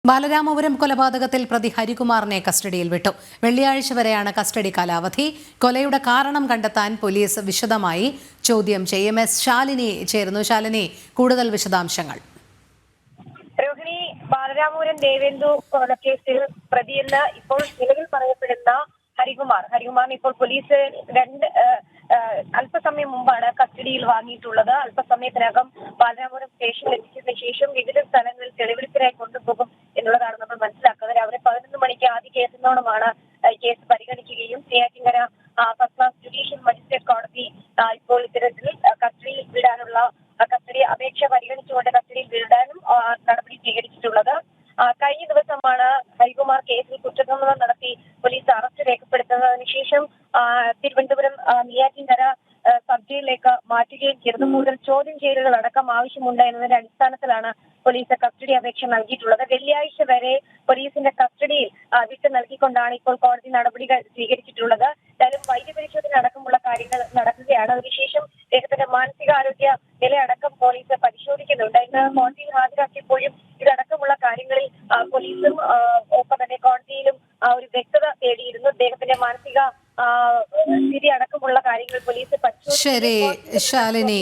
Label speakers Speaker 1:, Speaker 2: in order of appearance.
Speaker 1: ബാലരാമപുരം കൊലപാതകത്തിൽ പ്രതി ഹരികുമാറിനെ കസ്റ്റഡിയിൽ വിട്ടു. വെള്ളിയാഴ്ച വരെയാണ് കസ്റ്റഡി കാലാവധി. കൊലയുടെ കാരണം കണ്ടെത്താൻ പോലീസ് വിശദമായി ചോദ്യം ചെയ്യും. എസ് ശാലിനി ചേരുന്നു. ശാലിനി, കൂടുതൽ വിശദാംശങ്ങൾ.
Speaker 2: രോഹിണി, ബാലരാമപുരം ദേവേന്ദു കൊലക്കേസിൽ പ്രതിയെന്ന് ഇപ്പോൾ നിലവിൽ പറയപ്പെടുന്ന ഹരികുമാറിന് ഇപ്പോൾ പോലീസ് അല്പസമയം മുമ്പാണ് കസ്റ്റഡിയിൽ വാങ്ങിയിട്ടുള്ളത്. അല്പസമയത്തിനകം ബാലരാമപുരം സ്റ്റേഷനിൽ എത്തിച്ചതിന് ശേഷം വിവിധ സ്ഥലങ്ങളിൽ തെളിവെടുപ്പിനായി കൊണ്ടുപോകും എന്നുള്ളതാണ് നമ്മൾ മനസ്സിലാക്കുന്നത്. രാവിലെ 11 മണിക്ക് ആദ്യ കേസിനോടമാണ് കേസ് പരിഗണിക്കുകയും Neyyattinkara first class judicial magistrate കോടതി ഇപ്പോൾ ഇത്തരത്തിൽ കസ്റ്റഡിയിൽ വിടാനുള്ള കസ്റ്റഡി അപേക്ഷ പരിഗണിച്ചുകൊണ്ട് കസ്റ്റഡിയിൽ വിടാനും നടപടി സ്വീകരിച്ചിട്ടുള്ളത്. കഴിഞ്ഞ ദിവസമാണ് ഹരികുമാർ കേസിൽ കുറ്റസമ്മതം നടത്തി പോലീസ് അറസ്റ്റ് രേഖപ്പെടുത്തുന്നതിന് ശേഷം തിരുവനന്തപുരം നെയ്യാറ്റിൻകര സബ് ജയിലിലേക്ക് മാറ്റുകയും ചെയ്തത്. കൂടുതൽ ചോദ്യം ചെയ്യലുകൾ അടക്കം ആവശ്യമുണ്ട് എന്നതിന്റെ അടിസ്ഥാനത്തിലാണ് പോലീസ് കസ്റ്റഡി അപേക്ഷ നൽകിയിട്ടുള്ളത്. വെള്ളിയാഴ്ച വരെ പോലീസിന്റെ കസ്റ്റഡിയിൽ വിട്ടു നൽകിക്കൊണ്ടാണ് ഇപ്പോൾ കോടതി നടപടികൾ സ്വീകരിച്ചിട്ടുള്ളത്. എന്തായാലും വൈദ്യപരിശോധന അടക്കമുള്ള കാര്യങ്ങൾ നടക്കുകയാണ്. അതിനുശേഷം അദ്ദേഹത്തിന്റെ മാനസികാരോഗ്യ നിലയടക്കം പോലീസ് പരിശോധിക്കുന്നുണ്ട്. ഇന്ന് കോടതിയിൽ ഹാജരാക്കിയപ്പോഴും ഇതടക്കമുള്ള കാര്യങ്ങളിൽ പോലീസും ഒപ്പം തന്നെ കോടതിയിലും ഒരു വ്യക്തത തേടിയിരുന്നു. അദ്ദേഹത്തിന്റെ മാനസിക സ്ഥിതി അടക്കമുള്ള കാര്യങ്ങൾ പോലീസ്
Speaker 1: ശരി ശാലിനി,